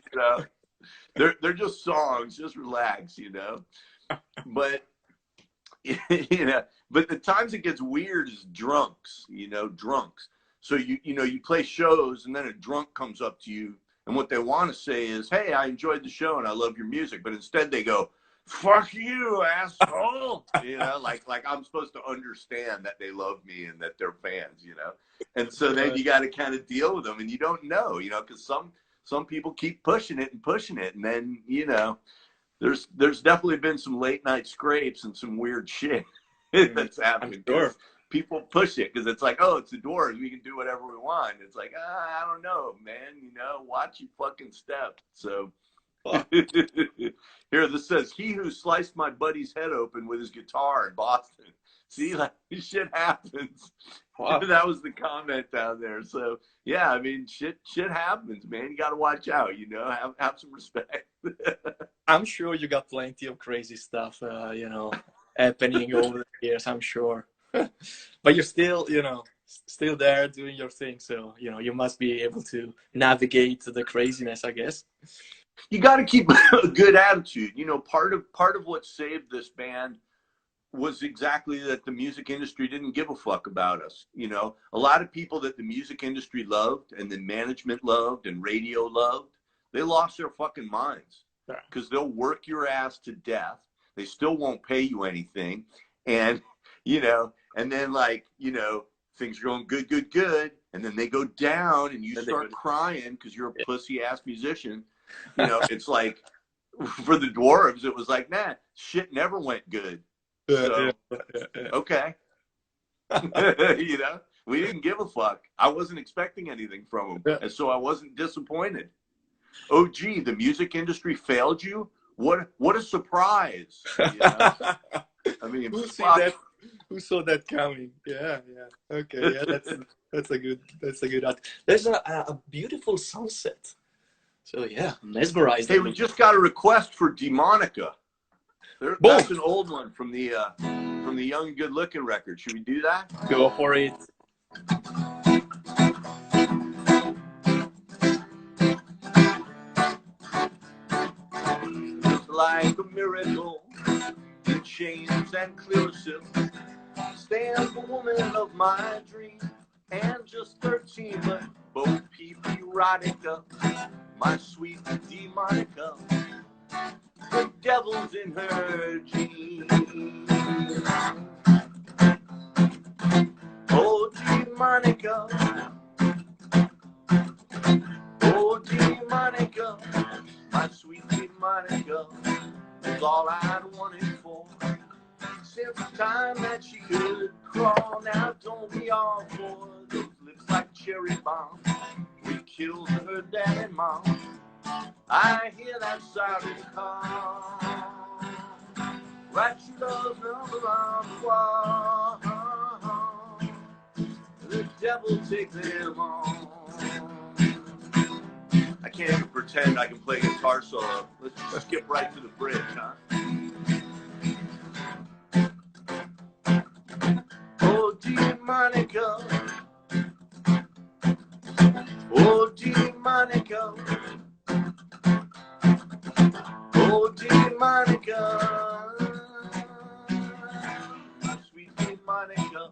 They're just songs, just relax, But but the times it gets weird is drunks. So you play shows and then a drunk comes up to you and what they want to say is, hey, I enjoyed the show and I love your music, but instead they go, fuck you, asshole. Like I'm supposed to understand that they love me and that they're fans, And so then you got to kind of deal with them, and you don't know, because some people keep pushing it, and then there's definitely been some late night scrapes and some weird shit that's happening. Sure. People push it because it's like, oh, it's the Dwarves, we can do whatever we want. It's like, I don't know, man. Watch your fucking step. So. Here, this says, he who sliced my buddy's head open with his guitar in Boston. See, like, shit happens. Wow. That was the comment down there. So, yeah, I mean, shit happens, man. You got to watch out, have some respect. I'm sure you got plenty of crazy stuff, happening over the years, I'm sure. But you're still, still there doing your thing. So, you must be able to navigate the craziness, I guess. You got to keep a good attitude. Part of what saved this band was exactly that the music industry didn't give a fuck about us. A lot of people that the music industry loved and the management loved and radio loved, they lost their fucking minds because they'll work your ass to death. They still won't pay you anything. And, and then things are going good. And then they go down and you start crying because you're a pussy ass musician. It's like for the Dwarves, it was like, nah, shit never went good. So, okay. We didn't give a fuck. I wasn't expecting anything from them. And so I wasn't disappointed. Oh, gee, the music industry failed you? What a surprise. I mean, who saw that coming? Yeah. Okay, yeah, that's a good There's a beautiful sunset. So yeah, mesmerized. Hey, we just got a request for Demonica. That's an old one from the Young and Good Looking record. Should we do that? Go for it. Just like a miracle in chains and clear silk, stands the woman of my dream, and just 13, but both people erotica. My sweet Demonica, the devil's in her jeans. Oh, Demonica, oh, Demonica, my sweet Demonica, was all I'd wanted for. Since the time that she could crawl, now don't be all for those lips like cherry bombs. We killed her dad and mom. I hear that siren call. Write your love number on the wall. The devil take them on. I can't even pretend I can play guitar solo. Let's just skip right to the bridge, huh? Oh, Demonica. Oh, Demonica. Oh, Demonica. My sweet Demonica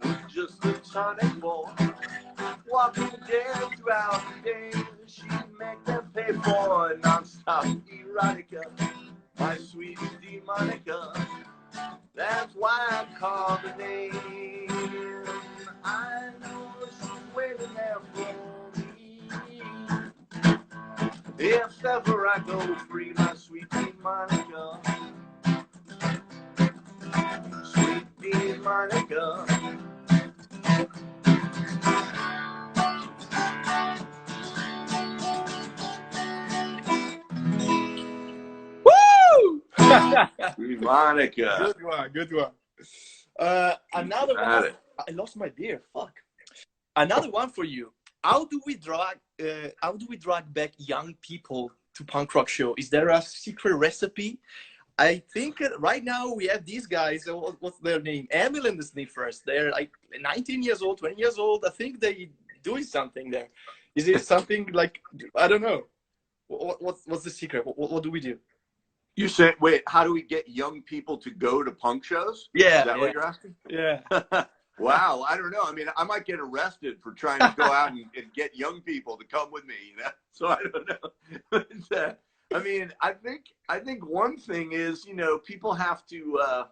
was just a tonic boy, walking dead throughout the day. She'd make them pay for non-stop erotica. My sweet Demonica. might call the name. I know she's waiting there for me. If ever I go free, my sweet Dean Monica. Sweet Dean Monica. Woo! Sweet Monica. Good one, good one. Another one. I lost my beer. Fuck. Another one for you. How do we drag back young people to punk rock show? Is there a secret recipe? I think right now we have these guys. What's their name? Emil and the Sniffers. They're like 19 years old, 20 years old. I think they doing something there. Is it something like, I don't know. What's the secret? What do we do? You said, wait, how do we get young people to go to punk shows? Yeah. Is that what you're asking? Yeah. Wow, I don't know. I mean, I might get arrested for trying to go out and get young people to come with me, you know? So I don't know. But, I mean, I think one thing is, you know, people have to,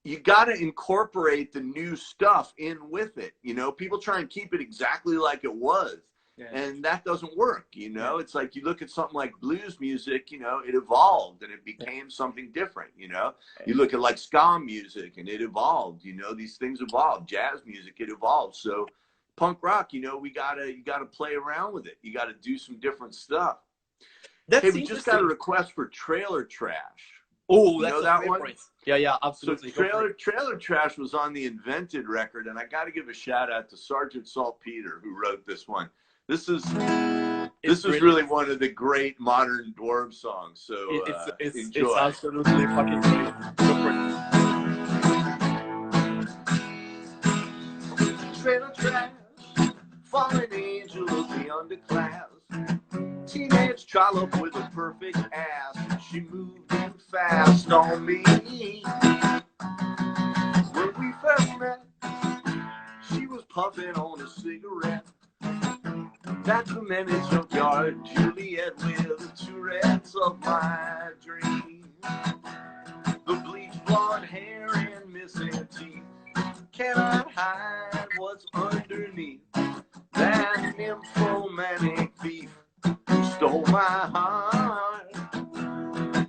you got to incorporate the new stuff in with it. You know, people try and keep it exactly like it was. Yeah. And that doesn't work, you know. Yeah. It's like you look at something like blues music, you know, it evolved and it became something different, you know. You look at like ska music and it evolved, you know, these things evolved. Jazz music, it evolved. So punk rock, you know, you gotta play around with it. You gotta do some different stuff. Hey, we just got a request for Trailer Trash. Oh, that's that one. Yeah, absolutely. So Trailer Trash was on the Invented record, and I got to give a shout out to Sergeant Saltpeter who wrote this one. This is really one of the great modern Dwarves songs. So enjoy. It's absolutely fucking great. Go for it. Trailer Trash, fallen angel of the underclass, teenage trollop with a perfect ass. She moved in fast on me. When we first met, she was puffing on a cigarette. That's the minute junkyard Juliet with the Tourette's of my dream. The bleached blonde hair and missing teeth cannot hide what's underneath. That nymphomanic thief who stole my heart.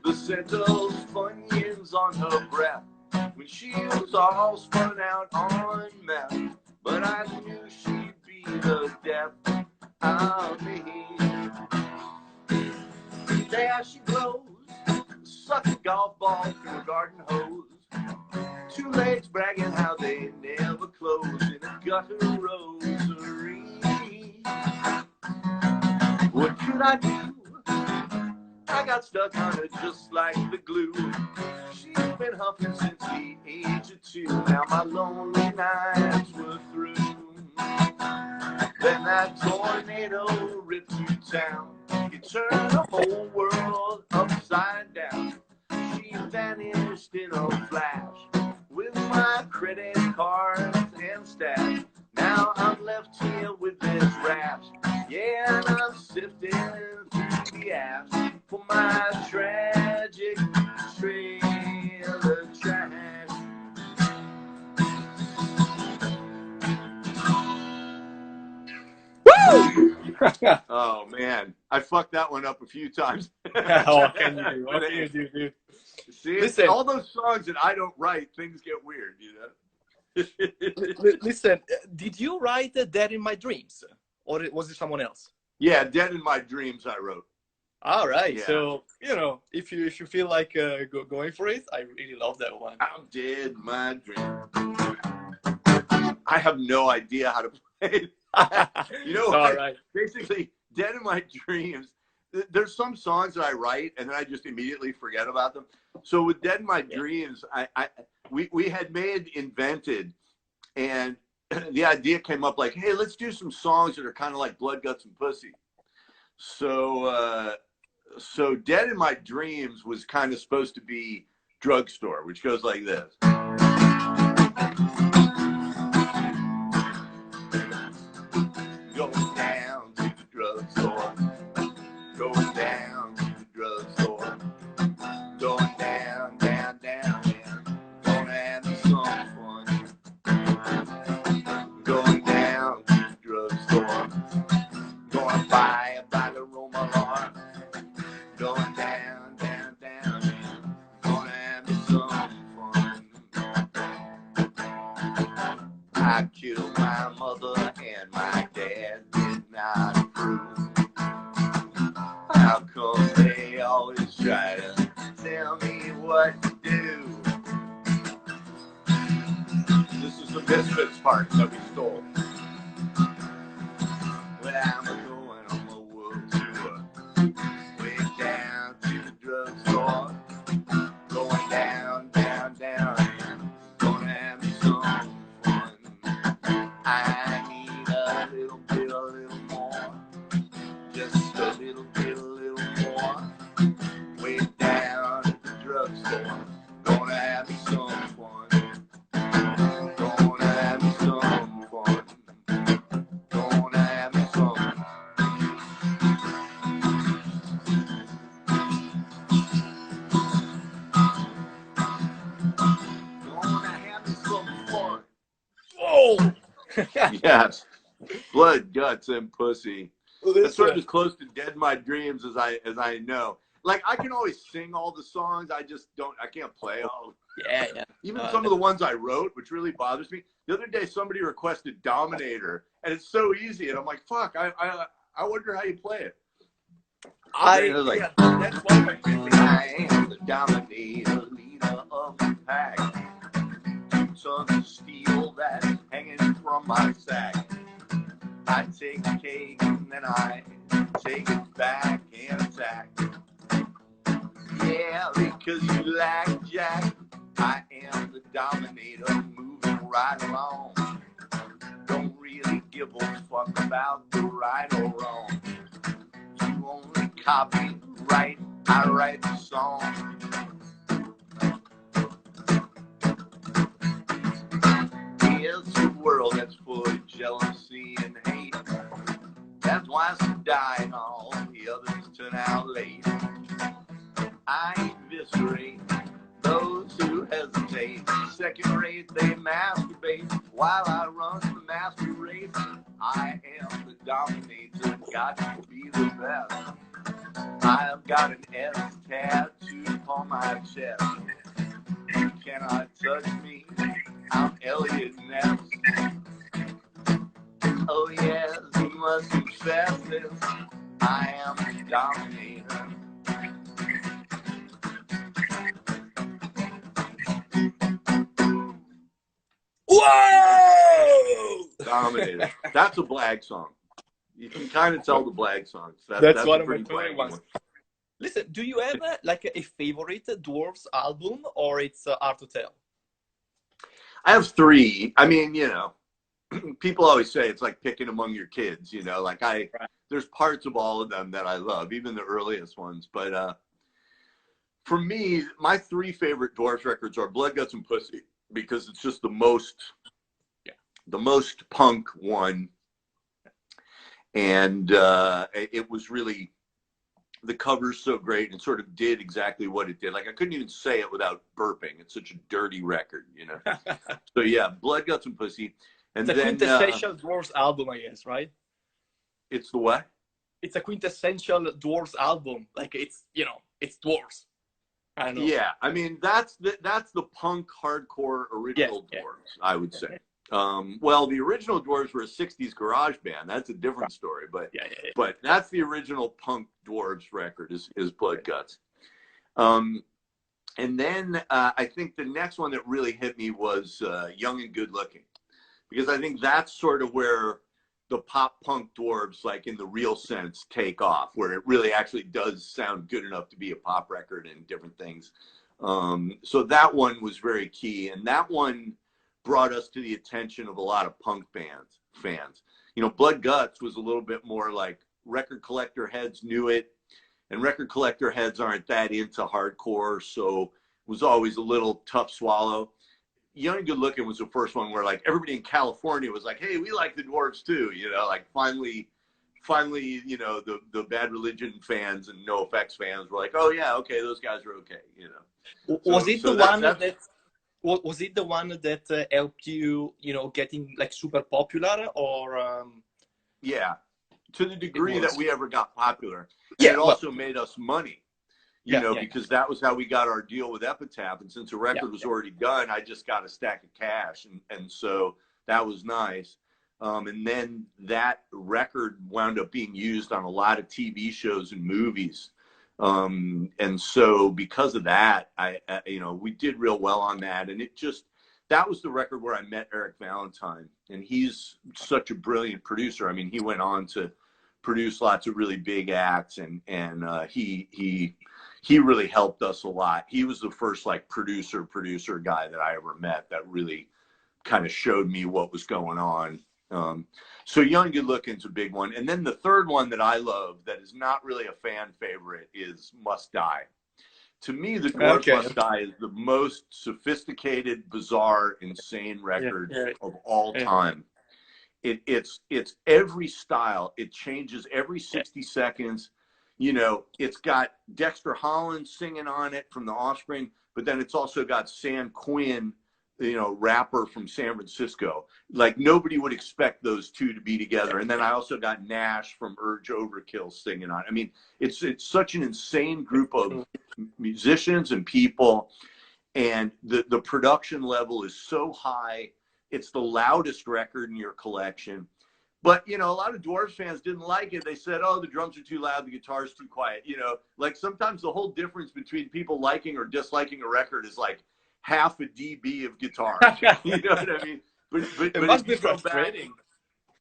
The scent of Funyuns on her breath when she was all spun out on meth. But I knew she'd be the death of me. There she blows, suck a golf ball through a garden hose. Two legs bragging how they never close in a gutter rosary. What could I do? I got stuck on her just like the glue. She's been huffing since the age of 2. Now my lonely nights were through. Then that tornado ripped through town. It turned the whole world upside down. She vanished in a flash with my credit cards and stash. Now I'm left here with this rash. Yeah, and I'm sifting through the ash for my tragic trailer trash. Woo! Oh man, I fucked that one up a few times. What can you do, dude? See, listen, all those songs that I don't write, things get weird, you know. Listen, did you write Dead in My Dreams, or was it someone else? Yeah, Dead in My Dreams I wrote. All right, yeah. So you know, if you feel like going for it, I really love that one. I'm dead in my dream. I have no idea how to play it. You know, right. Basically, Dead in My Dreams. There's some songs that I write and then I just immediately forget about them. So with Dead in My Dreams, we had made Invented, and the idea came up like, hey, let's do some songs that are kind of like Blood, Guts, and Pussy. So Dead in My Dreams was kind of supposed to be Drugstore, which goes like this. Going down to the drugstore. Going down to the drugstore. Going down, down, down, down. Gonna mother and my dad did not approve. How come they always try to tell me what to do? This is the Misfits part that we stole. When I'm going on my world tour, way down to the drugstore, going down, down, down, gonna have me some fun. I need a little more, just a little more, way down at the drugstore, gonna have me some fun. Gonna have me some fun. Gonna have me some. Gonna have me some fun. Whoa! Yes. Blood, guts, and pussy. That's Listen. sort of as close to Dead in My Dreams as I know. Like, I can always sing all the songs. I just don't. I can't play all. Yeah, yeah. Even some of the ones I wrote, which really bothers me. The other day, somebody requested Dominator, and it's so easy, and I'm like, fuck. I wonder how you play it. Yeah, that's one of my favorite. I am the Dominator, leader of the pack. 2 tons of steel that's hanging from my sack. I take the cake and then I take it back and attack. Yeah, because you like Jack. I am the Dominator, moving right along. Don't really give a fuck about the right or wrong. You only copy, write, I write the song. It's a world that's full of jealousy and hate. That's why some die and all the others turn out late. I eviscerate those who hesitate. Second rate, they masturbate while I run the master race. I am the Dominator, got to be the best. I've got an S tattooed on my chest. You cannot touch me, I'm Elliot Ness. Oh yes, you must confess this, I am the Dominator. Whoa! Dominator. That's a Blag song. You can kind of tell the Blag songs. That's one a of my pretty favorite Blaggy ones. one. Listen, do you have like a favorite Dwarves album, or it's hard to tell? I have 3. I mean, you know, people always say it's like picking among your kids, you know, like there's parts of all of them that I love, even the earliest ones. But for me, my 3 favorite Dwarves records are Blood, Guts, and Pussy, because it's just the most punk one. And it was really, the cover's so great and sort of did exactly what it did. Like, I couldn't even say it without burping. It's such a dirty record, you know. So yeah, Blood, Guts, and Pussy. And it's a then quintessential Dwarves album, I guess, right? It's the what? It's a quintessential Dwarves album. Like, it's, you know, it's Dwarves. I know. Yeah, I mean, that's the punk hardcore original Dwarves, I would say. Well, the original Dwarves were a 60s garage band. That's a different story, but but that's the original punk Dwarves record is Blood, Guts. And then I think the next one that really hit me was Young and Good Looking, because I think that's sort of where the pop punk Dwarves, like in the real sense, take off, where it really actually does sound good enough to be a pop record and different things. So that one was very key, and that one brought us to the attention of a lot of punk fans. You know, Blood Guts was a little bit more like record collector heads knew it, and record collector heads aren't that into hardcore, so it was always a little tough swallow. Young and Good Looking was the first one where like everybody in California was like, hey, we like the Dwarves too, you know, like finally, you know, the Bad Religion fans and NoFX fans were like, oh yeah, okay, those guys are okay, you know. Was it the one that helped you, you know, getting like super popular, or? Yeah, to the degree that we ever got popular. And it also made us money, you know, because that was how we got our deal with Epitaph. And since the record was already done, I just got a stack of cash. And so that was nice. And then that record wound up being used on a lot of TV shows and movies. And so because of that, we did real well on that. And that was the record where I met Eric Valentine. And he's such a brilliant producer. I mean, he went on to produce lots of really big acts, and he really helped us a lot. He was the first like producer guy that I ever met that really kind of showed me what was going on. So Young Good Looking's a big one. And then the third one that I love that is not really a fan favorite is Must Die. To me, the Dwarves Must Die is the most sophisticated, bizarre, insane record of all time. It's every style. It changes every 60 seconds. You know, it's got Dexter Holland singing on it from The Offspring, but then it's also got San Quinn, rapper from San Francisco. Like, nobody would expect those two to be together. And then I also got Nash from Urge Overkill singing on it. I mean, it's such an insane group of musicians and people, and the production level is so high. It's the loudest record in your collection. But, a lot of Dwarves fans didn't like it. They said, oh, the drums are too loud, the guitar's too quiet. Like sometimes the whole difference between people liking or disliking a record is like half a dB of guitar. You know what I mean? But it must be frustrating.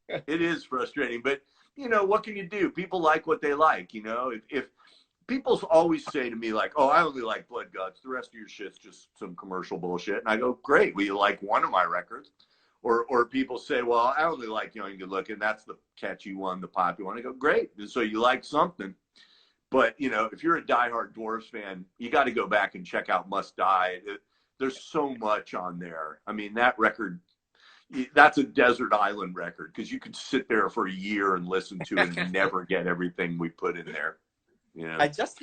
It is frustrating. But, what can you do? People like what they like. If people always say to me, like, oh, I only like Blood Guts, the rest of your shit's just some commercial bullshit. And I go, great. Well, you like one of my records? Or people say, well, I only like Young and Good Looking. That's the catchy one, the popular one. I go, great. And so you like something. But, if you're a diehard Dwarves fan, you got to go back and check out Must Die. There's so much on there. I mean, that record, that's a desert island record, because you could sit there for a year and listen to it and never get everything we put in there. Yeah. I just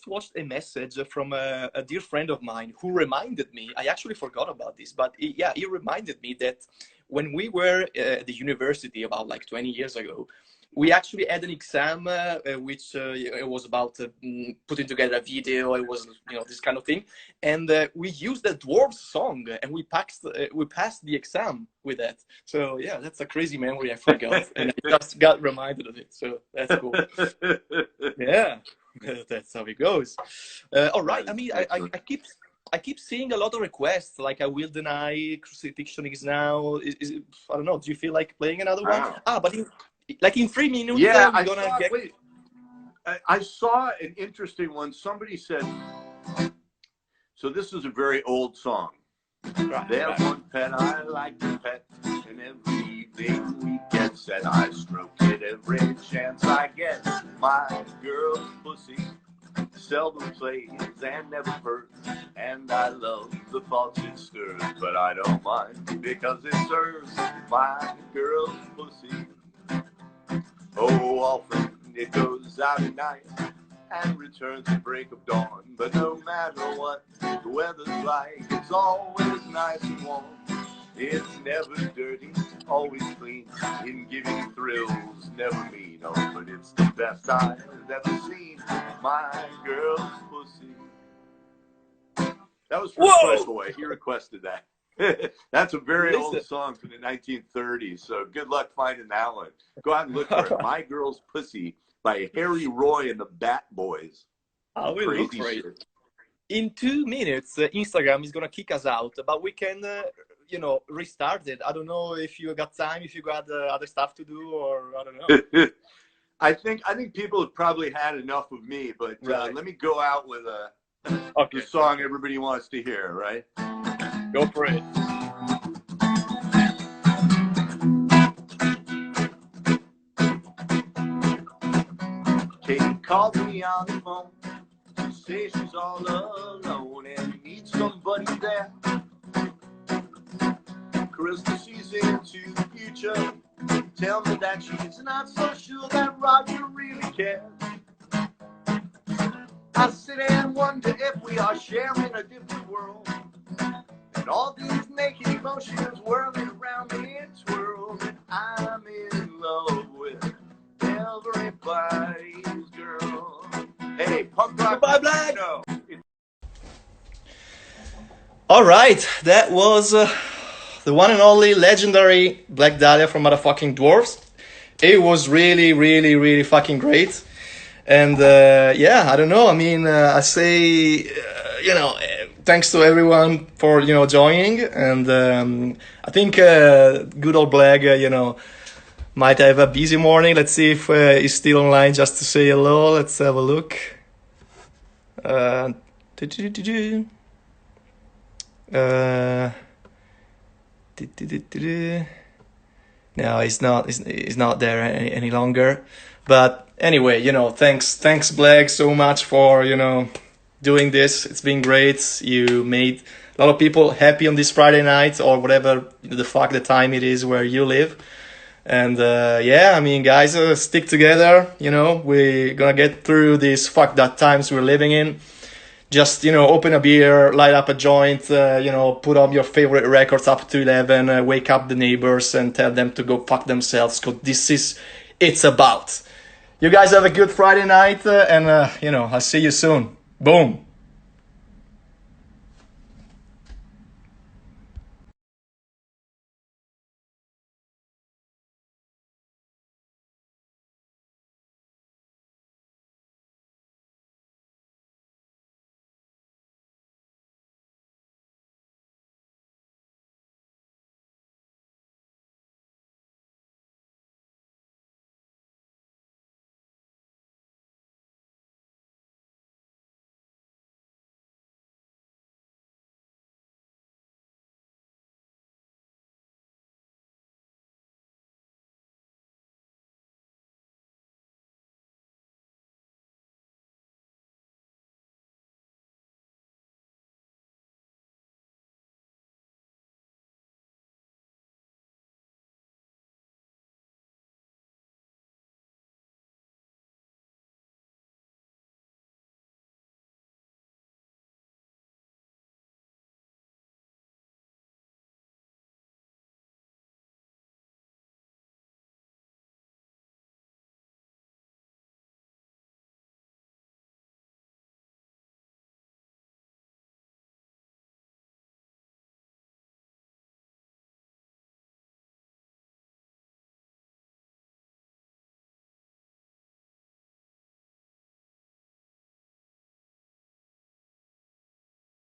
watched a message from a dear friend of mine who reminded me. I actually forgot about this, but he reminded me that when we were at the university about like 20 years ago, we actually had an exam which it was about putting together a video. It was this kind of thing, and we used the Dwarves song, and we passed the exam with that. So yeah, that's a crazy memory I forgot, and I just got reminded of it. So that's cool. Yeah, that's how it goes. All right. I mean, I keep seeing a lot of requests, like I Will Deny, Crucifixion is Now. I don't know. Do you feel like playing another one? But in 3 minutes, yeah, I saw an interesting one. Somebody said, so this is a very old song. There's one pet I like to pet, and every evening we get set. I stroke it every chance I get. My girl's pussy seldom plays and never hurts, and I love the thoughts it stirs, but I don't mind because it serves my girl's pussy. Oh, often it goes out at night and returns at break of dawn. But no matter what the weather's like, it's always nice and warm. It's never dirty, always clean. In giving thrills, never mean. Oh, but it's the best I've ever seen. My girl's pussy. That was from Playboy. He requested that. That's a very old song from the 1930s, so good luck finding that one. Go out and look for it. My Girl's Pussy by Harry Roy and the Bat Boys. I will look for it. In 2 minutes, Instagram is going to kick us out, but we can, restart it. I don't know if you got time, if you got other stuff to do, or I don't know. I think people have probably had enough of me, but let me go out with the song everybody wants to hear, right? Go for it. Katie called me on the phone to say she's all alone and needs somebody there. Crystal sees into the future. Tell me that she's not so sure that Roger really cares. I sit and wonder if we are sharing a different world. And all these naked emotions whirling around me in twirls. And I'm in love with everybody's girl. Hey, punk rock. Goodbye, Blag. All right, that was the one and only legendary Blag Dahlia from motherfucking Dwarves. It was really, really, really fucking great. And yeah, I don't know. I mean, I say, thanks to everyone for, joining. And I think good old Blag, might have a busy morning. Let's see if he's still online just to say hello. Let's have a look. No, he's not. He's not there any longer. But anyway, thanks, Blag, so much for doing this. It's been great. You made a lot of people happy on this Friday night or whatever the fuck the time it is where you live. And yeah, I mean, guys, stick together. We're gonna get through these fucked up times we're living in. Just, open a beer, light up a joint, put on your favorite records up to 11, wake up the neighbors and tell them to go fuck themselves, because this is it's about. You guys have a good Friday night, and, I'll see you soon. Boom.